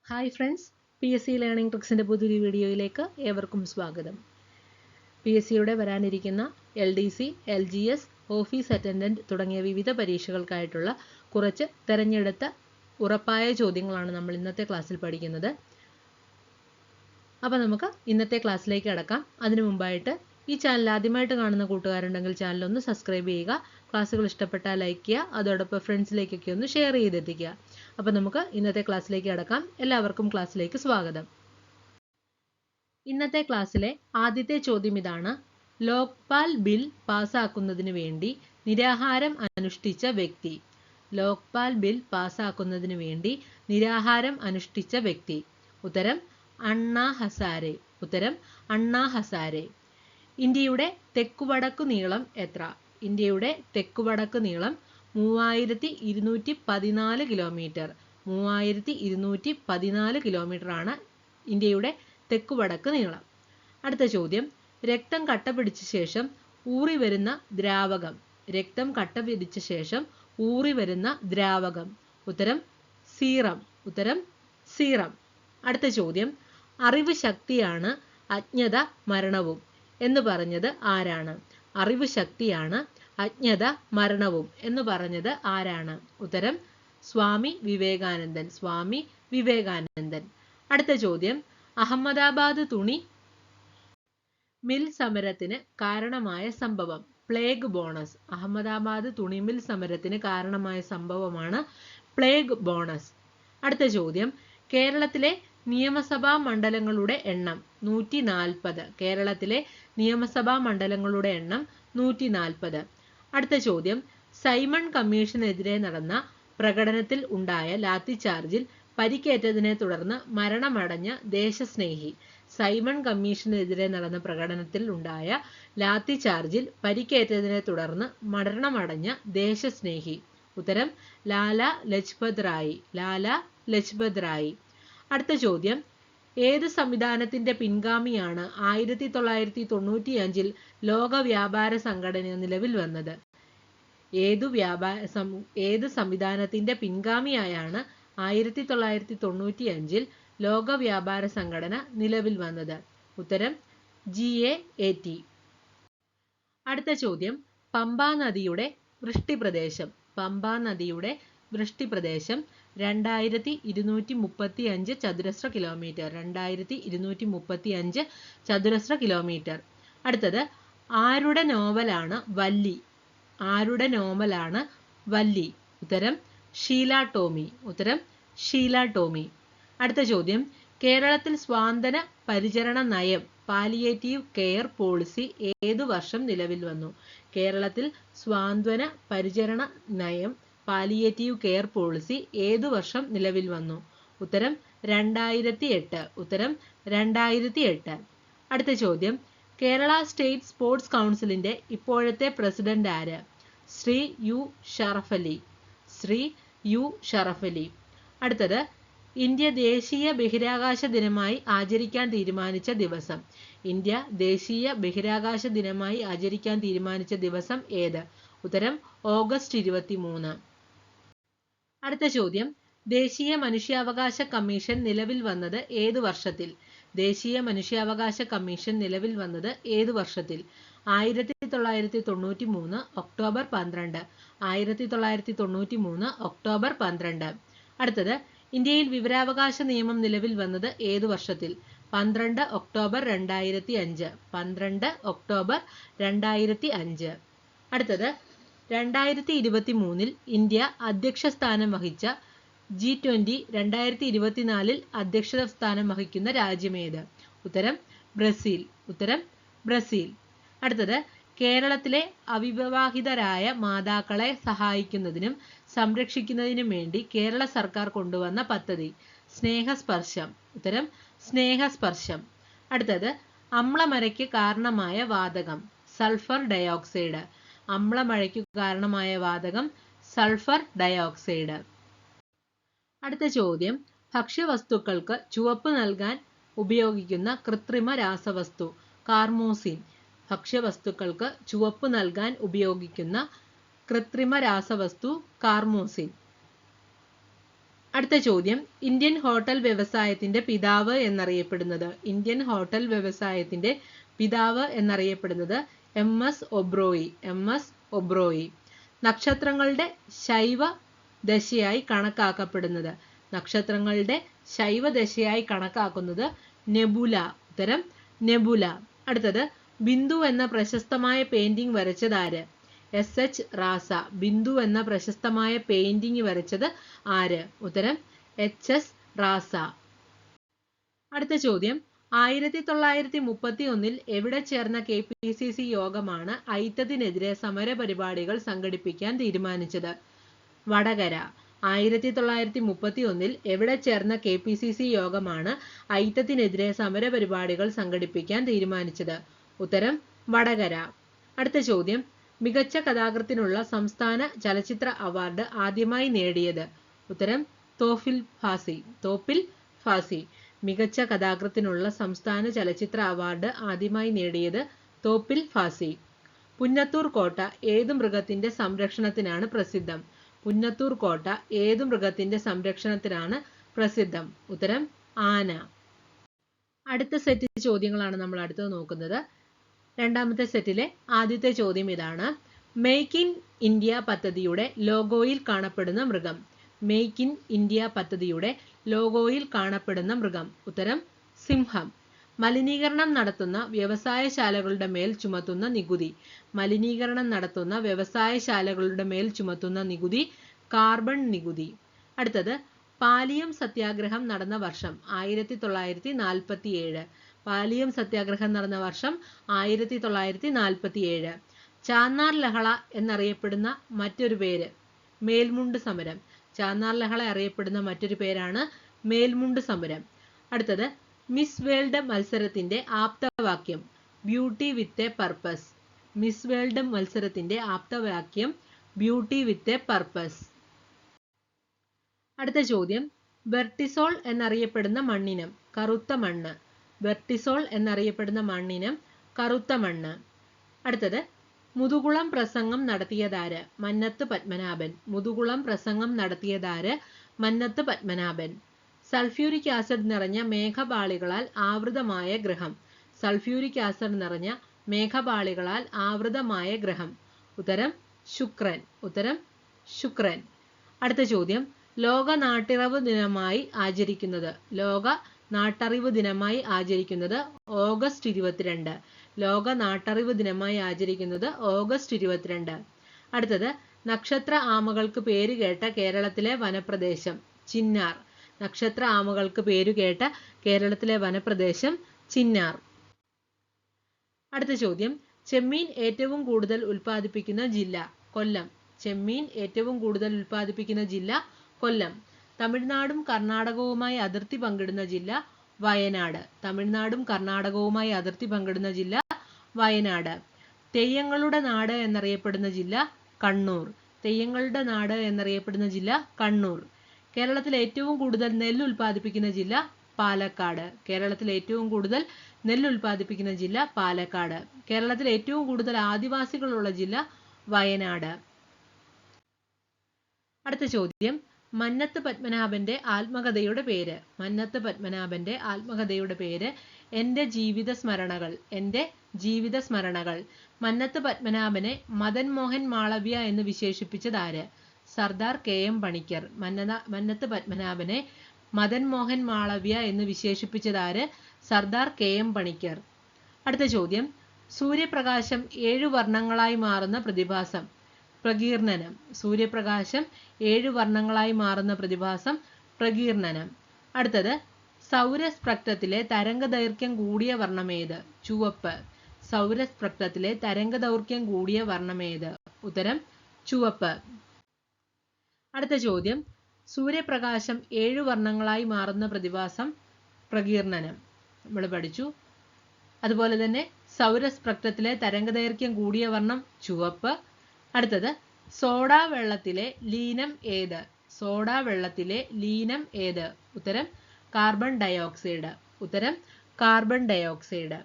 Hi friends, PSC learning ട്രിക്സിൻ്റെ പുതിയൊരു വീഡിയോയിലേക്ക് ഏവർക്കും സ്വാഗതം. PSCയുടെ വരാനിരിക്കുന്ന LDC, LGS, ഓഫീസ് അറ്റൻഡൻറ്റ് തുടങ്ങിയ വിവിധ പരീക്ഷകൾക്കായിട്ടുള്ള കുറച്ച് തിരഞ്ഞെടുത്ത ഉറപ്പായ ചോദ്യങ്ങളാണ് നമ്മൾ ഇന്നത്തെ ക്ലാസ്സിൽ പഠിക്കുന്നത്. അപ്പോൾ നമുക്ക് ഇന്നത്തെ ക്ലാസ്സിലേക്ക് കടക്കാം. അതിനു മുമ്പായിട്ട് ഈ ചാനൽ ആദ്യമായിട്ട് കാണുന്ന കൂട്ടുകാരുണ്ടെങ്കിൽ ചാനലൊന്ന് സബ്സ്ക്രൈബ് ചെയ്യുക. ക്ലാസ്സുകൾ ഇഷ്ടപ്പെട്ടാൽ ലൈക്ക് ചെയ്യുക, അതോടൊപ്പം ഫ്രണ്ട്സിലേക്കൊക്കെ ഒന്ന് ഷെയർ ചെയ്തെത്തിക്കുക. അപ്പോൾ നമുക്ക് ഇന്നത്തെ ക്ലാസ്സിലേക്ക് കടക്കാം. എല്ലാവർക്കും ക്ലാസ്സിലേക്ക് സ്വാഗതം. ഇന്നത്തെ ക്ലാസ്സിലെ ആദ്യത്തെ ചോദ്യം ഇതാണ്: ലോക്പാൽ ബിൽ പാസ്സാക്കുന്നതിന് വേണ്ടി നിരാഹാരം അനുഷ്ഠിച്ച വ്യക്തി. ലോക്പാൽ ബിൽ പാസ്സാക്കുന്നതിന് വേണ്ടി നിരാഹാരം അനുഷ്ഠിച്ച വ്യക്തി. ഉത്തരം അണ്ണാ ഹസാരെ. ഉത്തരം അണ്ണാ ഹസാരെ. ഇന്ത്യയുടെ തെക്കുവടക്കു നീളം എത്ര? ഇന്ത്യയുടെ തെക്കുവടക്ക് നീളം 3214 കിലോമീറ്റർ. 3214 കിലോമീറ്റർ ആണ് ഇന്ത്യയുടെ തെക്കുവടക്ക് നീളം. അടുത്ത ചോദ്യം: രക്തം കട്ട പിടിച്ച ശേഷം ഊറി വരുന്ന ദ്രാവകം. രക്തം കട്ട പിടിച്ച ശേഷം ഊറി വരുന്ന ദ്രാവകം. ഉത്തരം സീറം. ഉത്തരം സീറം. അടുത്ത ചോദ്യം: അറിവ് ശക്തിയാണ് അജ്ഞത മരണവും എന്ന് പറഞ്ഞത് ആരാണ്? അറിവ് ശക്തിയാണ് അജ്ഞത മരണവും എന്ന് പറഞ്ഞത് ആരാണ്? ഉത്തരം സ്വാമി വിവേകാനന്ദൻ. സ്വാമി വിവേകാനന്ദൻ. അടുത്ത ചോദ്യം: അഹമ്മദാബാദ് തുണി മിൽ സമരത്തിന് കാരണമായ സംഭവം. Plague bonus. അഹമ്മദാബാദ് തുണി മിൽ സമരത്തിന് കാരണമായ സംഭവമാണ് പ്ലേഗ് ബോണസ്. അടുത്ത ചോദ്യം: കേരളത്തിലെ നിയമസഭാ മണ്ഡലങ്ങളുടെ എണ്ണം 140. കേരളത്തിലെ നിയമസഭാ മണ്ഡലങ്ങളുടെ എണ്ണം 140. അടുത്ത ചോദ്യം: സൈമൺ കമ്മീഷനെതിരെ നടന്ന പ്രകടനത്തിൽ ഉണ്ടായ ലാത്തിചാർജിൽ പരിക്കേറ്റതിനെ തുടർന്ന് മരണമടഞ്ഞ ദേശസ്നേഹി. സൈമൺ കമ്മീഷനെതിരെ നടന്ന പ്രകടനത്തിൽ ഉണ്ടായ ലാത്തിചാർജിൽ പരിക്കേറ്റതിനെ തുടർന്ന് മരണമടഞ്ഞ ദേശസ്നേഹി. ഉത്തരം ലാലാ ലജ്പത് റായി. ലാലാ ലജ്പത് റായി. അടുത്ത ചോദ്യം: ഏത് സംവിധാനത്തിന്റെ പിൻഗാമിയാണ് 1995 ലോക വ്യാപാര സംഘടന നിലവിൽ വന്നത്? ഏത് സംവിധാനത്തിന്റെ പിൻഗാമിയായാണ് 1995 ലോക വ്യാപാര സംഘടന നിലവിൽ വന്നത്? ഉത്തരം GATT. അടുത്ത ചോദ്യം: പമ്പാ നദിയുടെ വൃഷ്ടിപ്രദേശം. പമ്പാ നദിയുടെ വൃഷ്ടിപ്രദേശം 2235 ചതുരശ്ര കിലോമീറ്റർ. 2235 ചതുരശ്ര കിലോമീറ്റർ. അടുത്തത്: ആരുടെ നോവലാണ് വല്ലി? ആരുടെ നോവലാണ് വല്ലി? ഉത്തരം ഷീല ടോമി. ഉത്തരം ഷീല ടോമി. അടുത്ത ചോദ്യം: കേരളത്തിൽ സ്വാന്തന പരിചരണ നയം പാലിയേറ്റീവ് കെയർ പോളിസി ഏതു വർഷം നിലവിൽ വന്നു? കേരളത്തിൽ സ്വാന്തന പരിചരണ നയം പാലിയേറ്റീവ് കെയർ പോളിസി ഏതു വർഷം നിലവിൽ വന്നു? ഉത്തരം 2008. ഉത്തരം 2008. അടുത്ത ചോദ്യം: കേരള സ്റ്റേറ്റ് സ്പോർട്സ് കൗൺസിലിന്റെ ഇപ്പോഴത്തെ പ്രസിഡന്റ് ആര്? ശ്രീ യു ഷറഫലി. ശ്രീ യു ഷറഫലി. അടുത്തത്: ഇന്ത്യ ദേശീയ ബഹിരാകാശ ദിനമായി ആചരിക്കാൻ തീരുമാനിച്ച ദിവസം. ഇന്ത്യ ദേശീയ ബഹിരാകാശ ദിനമായി ആചരിക്കാൻ തീരുമാനിച്ച ദിവസം ഏത്? ഉത്തരം ഓഗസ്റ്റ് 23. അടുത്ത ചോദ്യം: ദേശീയ മനുഷ്യാവകാശ കമ്മീഷൻ നിലവിൽ വന്നത് ഏതു വർഷത്തിൽ? ദേശീയ മനുഷ്യാവകാശ കമ്മീഷൻ നിലവിൽ വന്നത് ഏതു വർഷത്തിൽ? 1993 ഒക്ടോബർ 12. 1993 ഒക്ടോബർ 12. അടുത്തത്: ഇന്ത്യയിൽ വിവരാവകാശ നിയമം നിലവിൽ വന്നത് ഏതു വർഷത്തിൽ? 12 ഒക്ടോബർ 2005. 12 ഒക്ടോബർ 2005. അടുത്തത്: 2023 ഇന്ത്യ അധ്യക്ഷ സ്ഥാനം വഹിച്ച G20 2024 അധ്യക്ഷ സ്ഥാനം വഹിക്കുന്ന രാജ്യമേത്? ഉത്തരം ബ്രസീൽ. ഉത്തരം ബ്രസീൽ. അടുത്തത്: കേരളത്തിലെ അവിവാഹിതരായ മാതാക്കളെ സഹായിക്കുന്നതിനും സംരക്ഷിക്കുന്നതിനും വേണ്ടി കേരള സർക്കാർ കൊണ്ടുവന്ന പദ്ധതി. സ്നേഹസ്പർശം. ഉത്തരം സ്നേഹസ്പർശം. അടുത്തത്: അമ്ലമഴയ്ക്ക് കാരണമായ വാതകം. Sulphur dioxide. അമ്ലമഴയ്ക്ക് കാരണമായ വാതകം സൾഫർ ഡയോക്സൈഡ്. അടുത്ത ചോദ്യം: ഭക്ഷ്യവസ്തുക്കൾക്ക് ചുവപ്പ് നൽകാൻ ഉപയോഗിക്കുന്ന കൃത്രിമ രാസവസ്തു. കാർമോസിൻ. ഭക്ഷ്യവസ്തുക്കൾക്ക് ചുവപ്പ് നൽകാൻ ഉപയോഗിക്കുന്ന കൃത്രിമ രാസവസ്തു കാർമോസിൻ. അടുത്ത ചോദ്യം, ഇന്ത്യൻ ഹോട്ടൽ വ്യവസായത്തിന്റെ പിതാവ് എന്നറിയപ്പെടുന്നത്. ഇന്ത്യൻ ഹോട്ടൽ വ്യവസായത്തിന്റെ പിതാവ് എന്നറിയപ്പെടുന്നത് MS ഒബ്രോയി. MS ഒബ്രോയി. നക്ഷത്രങ്ങളുടെ ശൈവ ദശയായി കണക്കാക്കപ്പെടുന്നത്. നക്ഷത്രങ്ങളുടെ ശൈവ ദശയായി കണക്കാക്കുന്നത് നെബുല. ഉത്തരം നെബുല. അടുത്തത്, ബിന്ദു എന്ന പ്രശസ്തമായ പെയിന്റിംഗ് വരച്ചത് ആര്? SH റാസ. ബിന്ദു എന്ന പ്രശസ്തമായ പെയിന്റിംഗ് വരച്ചത് ആര്? ഉത്തരം HS റാസ. അടുത്ത ചോദ്യം, 1931 എവിടെ ചേർന്ന KPCC യോഗമാണ് ഐത്തത്തിനെതിരെ സമര പരിപാടികൾ സംഘടിപ്പിക്കാൻ തീരുമാനിച്ചത്? വടകര. 1931 എവിടെ ചേർന്ന KPCC യോഗമാണ് ഐത്തത്തിനെതിരെ സമര പരിപാടികൾ സംഘടിപ്പിക്കാൻ തീരുമാനിച്ചത്? ഉത്തരം വടകര. അടുത്ത ചോദ്യം, മികച്ച കഥാകൃത്തിനുള്ള സംസ്ഥാന ചലച്ചിത്ര അവാർഡ് ആദ്യമായി നേടിയത്? ഉത്തരം തോപ്പിൽ ഫാസി. തോപ്പിൽ ഫാസി. മികച്ച കഥാകൃത്തിനുള്ള സംസ്ഥാന ചലച്ചിത്ര അവാർഡ് ആദ്യമായി നേടിയത് തോപ്പിൽ ഫാസി. പുന്നത്തൂർ കോട്ട ഏത് മൃഗത്തിന്റെ സംരക്ഷണത്തിനാണ് പ്രസിദ്ധം? പുന്നത്തൂർ കോട്ട ഏത് മൃഗത്തിന്റെ സംരക്ഷണത്തിനാണ് പ്രസിദ്ധം? ഉത്തരം ആന. അടുത്ത സെറ്റ് ചോദ്യങ്ങളാണ് നമ്മൾ അടുത്തത് നോക്കുന്നത്. രണ്ടാമത്തെ സെറ്റിലെ ആദ്യത്തെ ചോദ്യം ഇതാണ്. മേക്ക് ഇൻ ഇന്ത്യ പദ്ധതിയുടെ ലോഗോയിൽ കാണപ്പെടുന്ന മൃഗം. മേക്ക് ഇൻ ഇന്ത്യ പദ്ധതിയുടെ ലോഗോയിൽ കാണപ്പെടുന്ന മൃഗം. ഉത്തരം സിംഹം. മലിനീകരണം നടത്തുന്ന വ്യവസായശാലകളുടെ മേൽ ചുമത്തുന്ന നികുതി. മലിനീകരണം നടത്തുന്ന വ്യവസായശാലകളുടെ മേൽ ചുമത്തുന്ന നികുതി കാർബൺ നികുതി. അടുത്തത്, പാലിയം സത്യാഗ്രഹം നടന്ന വർഷം? 1947. പാലിയം സത്യാഗ്രഹം നടന്ന വർഷം 1947. ചാന്നാർ ലഹള എന്നറിയപ്പെടുന്ന മറ്റൊരു പേര്? മേൽമുണ്ട് സമരം. ചാന്നാർ ലഹള അറിയപ്പെടുന്ന മറ്റൊരു പേരാണ് മേൽമുണ്ട് സമരം. അടുത്തത്, മിസ് വേൾഡ് മത്സരത്തിന്റെ ആപ്തവാക്യം? Beauty with a purpose. Miss World മത്സരത്തിന്റെ ആപ്തവാക്യം ബ്യൂട്ടി വിത്ത് എ പർപ്പസ്. അടുത്ത ചോദ്യം, വെർട്ടിസോൾ എന്നറിയപ്പെടുന്ന മണ്ണിനം? കറുത്ത മണ്ണ്. വെർട്ടിസോൾ എന്നറിയപ്പെടുന്ന മണ്ണിനം കറുത്ത മണ്ണ്. അടുത്തത്, മുതുകുളം പ്രസംഗം നടത്തിയതാര്? മന്നത്ത് പത്മനാഭൻ. മുതുകുളം പ്രസംഗം നടത്തിയതാര്? മന്നത്ത് പത്മനാഭൻ. സൾഫ്യൂരിക് ആസിഡ് നിറഞ്ഞ മേഘപാളികളാൽ ആവൃതമായ ഗ്രഹം. സൾഫ്യൂരിക് ആസിഡ് നിറഞ്ഞ മേഘപാളികളാൽ ആവൃതമായ ഗ്രഹം. ഉത്തരം ശുക്രൻ. ഉത്തരം ശുക്രൻ. അടുത്ത ചോദ്യം, ലോക നാട്ടറിവ് ദിനമായി ആചരിക്കുന്നത്? ലോക നാട്ടറിവ് ദിനമായി ആചരിക്കുന്നത് ഓഗസ്റ്റ് 22. ലോക നാട്ടറിവ് ദിനമായി ആചരിക്കുന്നത് ഓഗസ്റ്റ് 22. അടുത്തത്, നക്ഷത്ര ആമകൾക്ക് പേരുകേട്ട കേരളത്തിലെ വനപ്രദേശം? ചിന്നാർ. നക്ഷത്ര ആമകൾക്ക് പേരുകേട്ട കേരളത്തിലെ വനപ്രദേശം ചിന്നാർ. അടുത്ത ചോദ്യം, ചെമ്മീൻ ഏറ്റവും കൂടുതൽ ഉൽപ്പാദിപ്പിക്കുന്ന ജില്ല? കൊല്ലം. ചെമ്മീൻ ഏറ്റവും കൂടുതൽ ഉൽപ്പാദിപ്പിക്കുന്ന ജില്ല കൊല്ലം. തമിഴ്നാടും കർണാടകവുമായി അതിർത്തി പങ്കിടുന്ന ജില്ല? വയനാട്. തമിഴ്നാടും കർണാടകവുമായി അതിർത്തി പങ്കിടുന്ന ജില്ല വയനാട്. തെയ്യങ്ങളുടെ നാട് എന്നറിയപ്പെടുന്ന ജില്ല? കണ്ണൂർ. തെയ്യങ്ങളുടെ നാട് എന്നറിയപ്പെടുന്ന ജില്ല കണ്ണൂർ. കേരളത്തിൽ ഏറ്റവും കൂടുതൽ നെല്ല് ഉൽപ്പാദിപ്പിക്കുന്ന ജില്ല? പാലക്കാട്. കേരളത്തിൽ ഏറ്റവും കൂടുതൽ നെല്ല് ഉൽപ്പാദിപ്പിക്കുന്ന ജില്ല പാലക്കാട്. കേരളത്തിൽ ഏറ്റവും കൂടുതൽ ആദിവാസികളുള്ള ജില്ല? വയനാട്. അടുത്ത ചോദ്യം, മന്നത്ത് പത്മനാഭന്റെ ആത്മകഥയുടെ പേര്? മന്നത്ത് പത്മനാഭന്റെ ആത്മകഥയുടെ പേര് എന്റെ ജീവിത സ്മരണകൾ. എന്റെ ജീവിത സ്മരണകൾ. മന്നത്ത് പത്മനാഭനെ മദൻ മോഹൻ മാളവ്യ എന്ന് വിശേഷിപ്പിച്ചതാര്? സർദാർ KM പണിക്കർ. മന്നത്ത് പത്മനാഭനെ മദൻ മോഹൻ മാളവ്യ എന്ന് വിശേഷിപ്പിച്ചതാര്? സർദാർ KM പണിക്കർ. അടുത്ത ചോദ്യം, സൂര്യപ്രകാശം 7 വർണ്ണങ്ങളായി മാറുന്ന പ്രതിഭാസം? പ്രകീർണനം. സൂര്യപ്രകാശം 7 വർണ്ണങ്ങളായി മാറുന്ന പ്രതിഭാസം പ്രകീർണനം. അടുത്തത്, സൗരസ്പെക്ട്രത്തിലെ തരംഗദൈർഘ്യം കൂടിയ വർണ്ണമേത്? ചുവപ്പ്. സൗരസ്പെക്ട്രത്തിലെ തരംഗദൈർഘ്യം കൂടിയ വർണ്ണമേത്? ഉത്തരം ചുവപ്പ്. അടുത്ത ചോദ്യം, സൂര്യപ്രകാശം 7 വർണ്ണങ്ങളായി മാറുന്ന പ്രതിഭാസം പ്രകീർണനം നമ്മൾ പഠിച്ചു. അതുപോലെ തന്നെ സൗരസ്പെക്ട്രത്തിലെ തരംഗദൈർഘ്യം കൂടിയ വർണ്ണം ചുവപ്പ്. അടുത്തത്, സോഡാ വെള്ളത്തിലെ ലീനം ഏത്? സോഡാ വെള്ളത്തിലെ ലീനം ഏത്? ഉത്തരം കാർബൺ ഡയോക്സൈഡ്. ഉത്തരം കാർബൺ ഡയോക്സൈഡ്.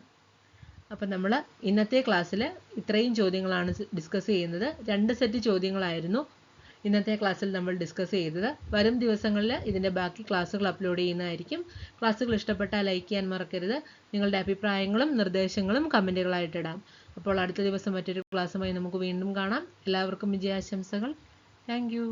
അപ്പം നമ്മൾ ഇന്നത്തെ ക്ലാസ്സിൽ ഇത്രയും ചോദ്യങ്ങളാണ് ഡിസ്കസ് ചെയ്യുന്നത്. 2 സെറ്റ് ചോദ്യങ്ങളായിരുന്നു. ഇന്നത്തെ ക്ലാസ്സിൽ നമ്മൾ ഡിസ്കസ് ചെയ്തത്. വരും ദിവസങ്ങളിൽ ഇതിൻ്റെ ബാക്കി ക്ലാസ്സുകൾ അപ്ലോഡ് ചെയ്യുന്നതായിരിക്കും. ക്ലാസ്സുകൾ ഇഷ്ടപ്പെട്ടാൽ ലൈക്ക് ചെയ്യാൻ മറക്കരുത്. നിങ്ങളുടെ അഭിപ്രായങ്ങളും നിർദ്ദേശങ്ങളും കമൻറ്റുകളായിട്ട് ഇടാം. അപ്പോൾ അടുത്ത ദിവസം മറ്റൊരു ക്ലാസ്സുമായി നമുക്ക് വീണ്ടും കാണാം. എല്ലാവർക്കും വിജയാശംസകൾ. Thank you.